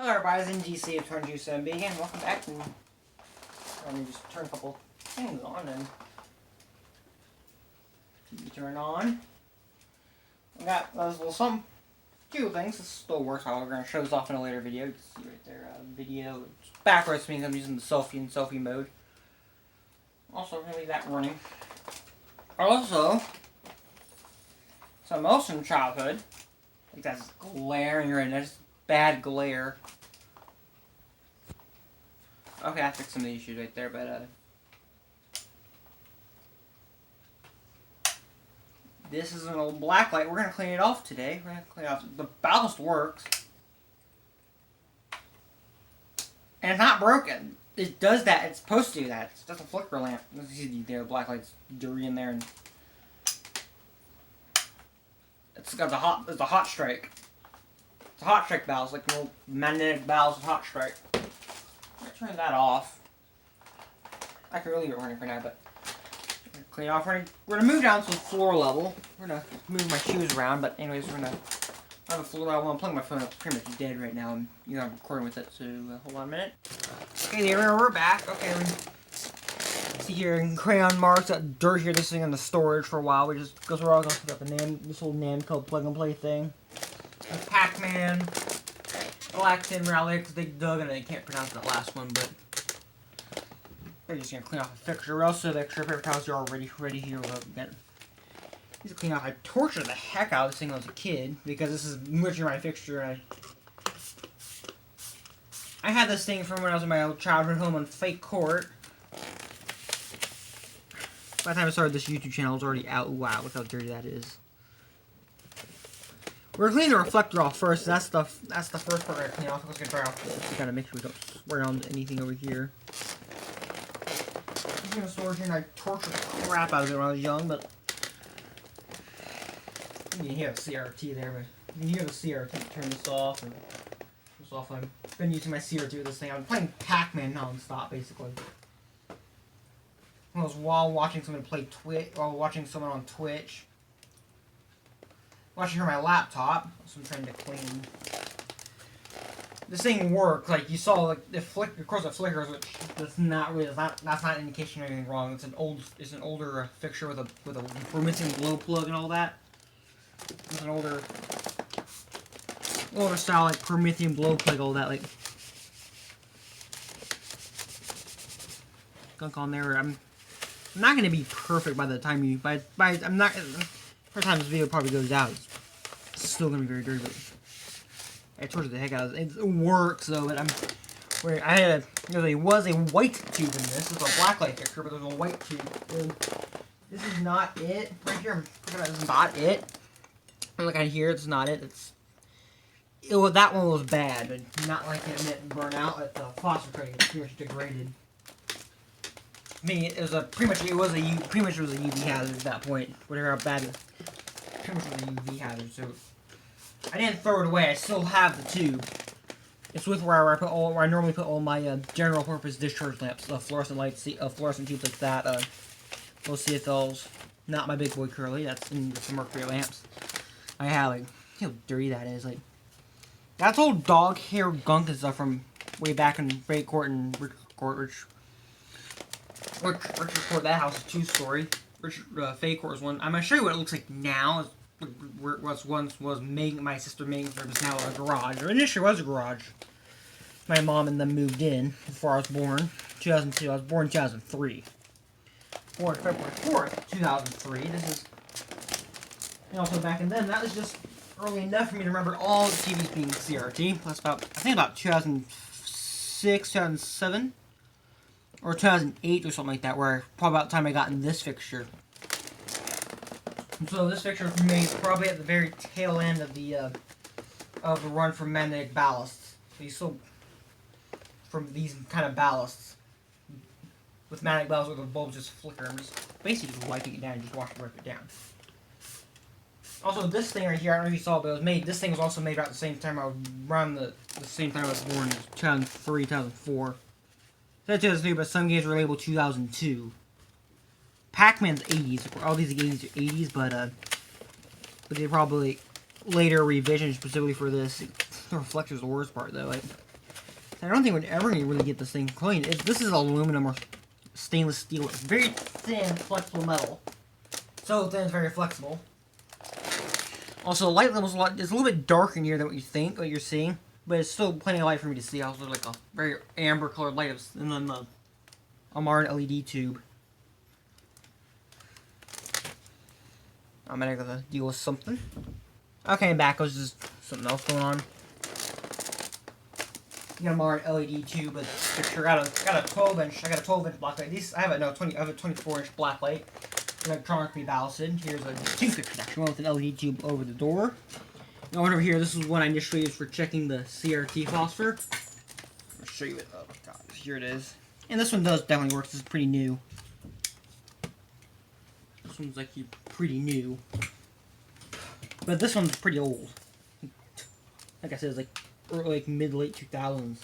Hello everybody, it's NGC of Turn Juice MB again. Welcome back, and let me just turn a couple things on and TV turn on. We got some few things. This still works. We're going to show this off in a later video. You can see right there, video. Backwards means I'm using the selfie mode. Also, we're going to leave that running. Also, some else from childhood. Like that's glaring right now. Just bad glare. Okay, I fixed some of the issues right there, but this is an old black light. We're gonna clean it off today. We're gonna clean it off. The ballast works, and it's not broken. It does that. It's supposed to do that. It's just a flicker lamp. You see the black light's dirty in there, and it's got the hot strike. It's a hot strike valve, like little magnetic valves of hot strike. I'm gonna turn that off. I can leave it running for now, but I'm gonna clean it off. We're gonna move down to the floor level. We're gonna move my shoes around, but anyways, we're gonna on the floor level. I'm plugging my phone up. It's pretty much dead right now. I'm recording with it, so hold on a minute. Okay, there we're back. Okay, we see here crayon marks, got dirt here. This thing in the storage for a while. We just goes where all got this old namco plug and play thing. Pacman, galaxian, digdug, and I can't pronounce that last one, but we're just gonna clean off a fixture. We also have extra paper towels here already ready here. These are clean off. I tortured the heck out of this thing when I was a kid because this is literally my fixture. And I had this thing from when I was in my old childhood home on Fake Court. By the time I started this YouTube channel, it was already out. Wow, look how dirty that is. We're cleaning the reflector off first. That's the first part we're gonna clean off. Let's get dry off this. We gotta make sure we don't swear on anything over here. I'm gonna storage here, and I tortured the crap out of it when I was young, but you can hear the CRT there, but you can hear the CRT. Turn this off and this off. I've been using my CRT with this thing. I've been playing Pac-Man non-stop, basically. While watching someone on Twitch. Watching here on my laptop, so I'm trying to clean. This thing works. Like you saw, like the flicker, of course, it flickers, which that's not an indication of anything wrong. It's an older fixture with a missing glow plug and all that. It's an older style like Promethean glow plug, all that like gunk on there. I'm not gonna be perfect by the time you I'm not. First time this video probably goes out, it's still gonna be very dirty, but I tortured the heck out of it. It works though, but there was a white tube in this. It's a black light fixture, but there's a white tube. And this is not it. Right here, this is not it. Look at here, it's not it. That one was bad, but not like it didn't burn out at the phosphor coating. It's pretty much degraded. I mean, it was pretty much a UV hazard at that point. Whatever how bad it pretty much was a UV hazard. So I didn't throw it away. I still have the tube. It's with where I normally put all my general purpose discharge lamps, fluorescent lights, fluorescent tubes like that. Those CFLs, not my big boy curly. That's in some mercury lamps. I have like how dirty that is. Like that's old dog hair gunk and stuff from way back in Fake Court and Richard Court. That house is 2-story. Fake Court is one. I'm gonna show you what it looks like now. What once was my sister Megan's room is now a garage. Or initially was a garage. My mom and them moved in before I was born. 2002. I was born in 2003. Born February 4th, 2003. This is. And also back in then, that was just early enough for me to remember all the TVs being CRT. That's about, I think about 2006, 2007. Or 2008 or something like that, where probably about the time I got in this fixture. So this fixture was made probably at the very tail end of the run for magnetic ballasts. So you still from these kind of ballasts with magnetic ballasts where the bulbs just flicker. I'm just basically just wiping it down and just watching it rip it down. Also, this thing right here, I don't know if you saw it, but it was made. This thing was also made about the same time around the same time I was born, 2003, 2004. That's 2003, but some games were labeled 2002. Pac-Man's 80s. All these games are 80s, but they probably later revisions specifically for this. The reflector's the worst part, though. Like, I don't think we'd ever really get this thing clean. This is aluminum or stainless steel. It's very thin, flexible metal. So thin, it's very flexible. Also, the light level's it's a little bit darker in here than what you think, what you're seeing. But it's still plenty of light for me to see. Also, like a very amber colored light, and then the Amar LED tube. I'm gonna go deal with something. Okay, I'm back. It was just something else going on. Got a Amar LED tube, but picture got a 12-inch. I got a 12-inch black light. These I have a 24-inch black light, electronically ballasted. Here's a two pictures actually. One with an LED tube over the door. Now over here, this is one I initially used for checking the CRT phosphor. I'll show you it. Oh my god, here it is. And this one does definitely work. This is pretty new. This one's like pretty new, but this one's pretty old. Like I said, it's like mid late 2000s,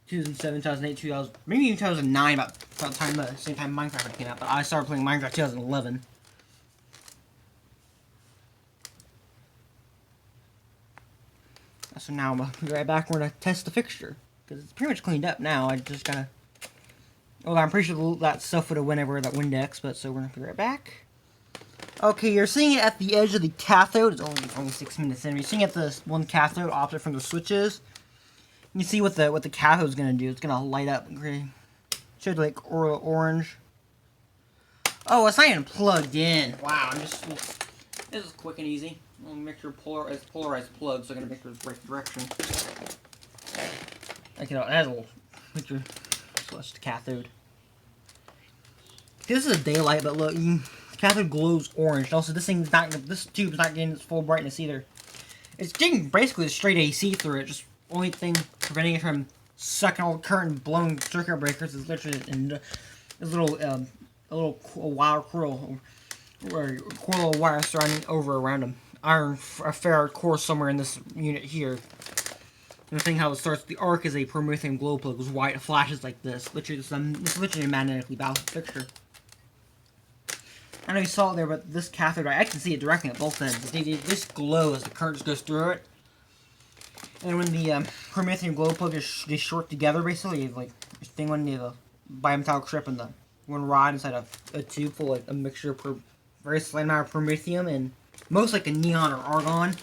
2007, 2008, 2000, maybe even 2009. About the time same time Minecraft came out. But I started playing Minecraft 2011. So now I'm gonna be right back. We're gonna test the fixture because it's pretty much cleaned up now. I just gotta. Well, I'm pretty sure that stuff would have went over that Windex, but so we're gonna be right back. Okay, you're seeing it at the edge of the cathode. It's only 6 minutes in. You're seeing it at the one cathode opposite from the switches. You see what the cathode's gonna do. It's gonna light up. Should like orange. Oh, it's not even plugged in. Wow, this is quick and easy. I'll make sure polarized plugs, so I'm gonna make sure it's the right direction. Like, it has a little picture. So that's the cathode. This is a daylight, but look, cathode glows orange. Also, this tube's not getting its full brightness either. It's getting basically a straight AC through it. Just only thing preventing it from sucking all the current and blowing circuit breakers is literally this little wire coil or coil of wire surrounding around a ferrite core somewhere in this unit here. And the thing how it starts, the arc is a promethium glow plug. It was white, it flashes like this. Literally, it's literally a magnetically balanced fixture. I know you saw it there, but this cathode, I can see it directly at both ends. They just glow as the current just goes through it. And when the promethium glow plug is short together, basically, you have like this thing when you have a bimetallic strip and the one rod inside a tube full of a mixture of very slight amount of promethium and most like a neon or argon.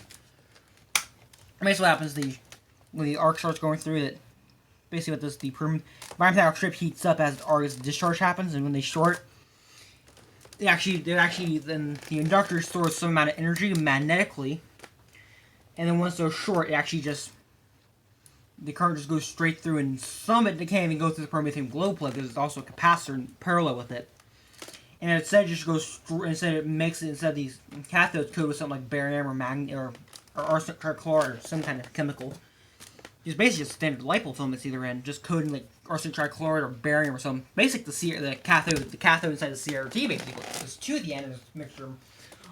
Basically, what happens when the arc starts going through it. Basically, what this the bimetallic strip heats up as the discharge happens, and when they short, then the inductor stores some amount of energy magnetically, and then once they're short, it actually just the current just goes straight through, and some of it can't even go through the promethium glow plug because it's also a capacitor parallel with it. And instead, it just goes instead of these cathodes coated with something like barium or arsenic trichloride or some kind of chemical. It's basically just standard lipo film that's either in, just coating like arsenic trichloride or barium or something. Basically, the cathode inside the CRT basically. There's two at the end of this mixture of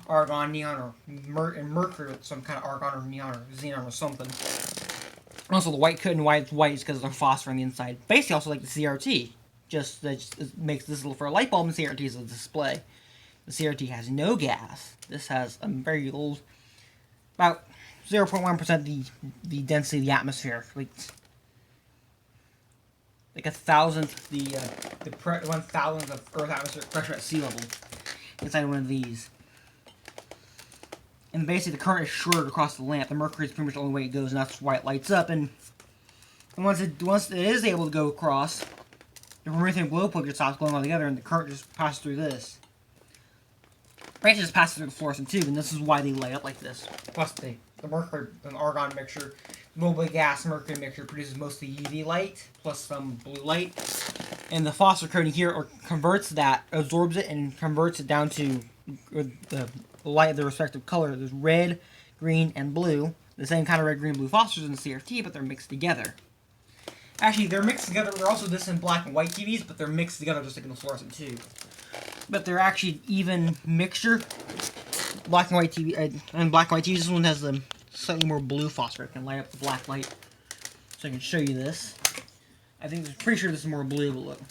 argon, neon, and mercury with some kind of argon or neon or xenon or something. Also, the white coating why it's white is because there's phosphor on the inside. Basically, also like the CRT. It makes this little for a light bulb, and CRT is a display. The CRT has no gas. This has a very little, about 0.1% the density of the atmosphere, like a thousandth the 1,000th of Earth atmospheric pressure at sea level inside one of these. And basically, the current is shorted across the lamp. The mercury is pretty much the only way it goes, and that's why it lights up. And once it is able to go across, the promethium glow plug just stops glowing altogether, and the current just passes through this. Basically, just passes through the fluorescent tube, and this is why they light up like this. Plus, the mercury and argon mixture, the mobile gas mercury mixture produces mostly UV light plus some blue light, and the phosphor coating here converts that, absorbs it, and converts it down to the light of the respective color. There's red, green, and blue. The same kind of red, green, blue phosphors in the CRT, but they're mixed together. Actually, they're mixed together. They're also this in black and white TVs, but they're mixed together just like in the fluorescent tube. But they're actually even mixture. Black and white TV and black and white TVs. This one has the slightly more blue phosphor. It can light up the black light. So I can show you this. I'm pretty sure this is more blue, but look.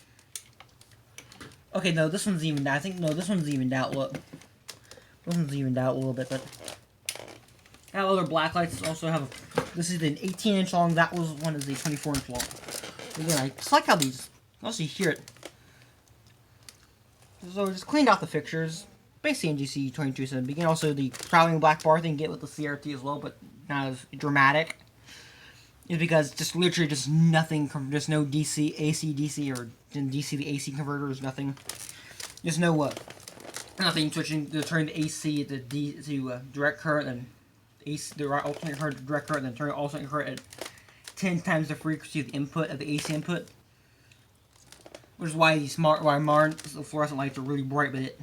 Okay, no, this one's evened out. This one's evened out. Look, this one's evened out a little bit, but other black lights also have This is an 18-inch long. That was one is a 24-inch long. Again, I just like how these. Also, you hear it. So just cleaned out the fixtures. Basically NGC 2270. Again, also the traveling black bar thing get with the CRT as well, but not as dramatic. Is because just literally just nothing. Just no DC, AC, DC, or DC to AC converters. Nothing. Just no nothing switching to turn the AC to direct current and AC the alternate current to direct current, then turn alternate current at 10 times the frequency of the input of the AC input. Which is why the fluorescent lights are really bright, but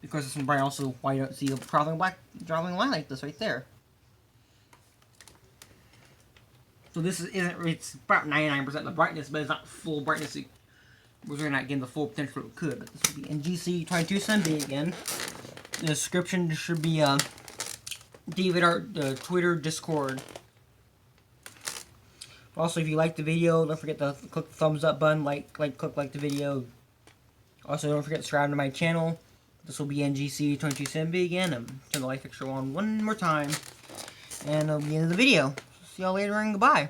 because it's bright, also why you don't see a traveling line like this right there. So this it's about 99% of the brightness, but it's not full brightness. We're not getting the full potential it could, but this will be NGC 2270 again. The description should be Twitter, Discord. Also, if you like the video, don't forget to click the thumbs up button, click like the video. Also, don't forget to subscribe to my channel. This will be NGC 2270 again. Turn the light fixture on one more time, and that'll be the end of the video. See y'all later and goodbye.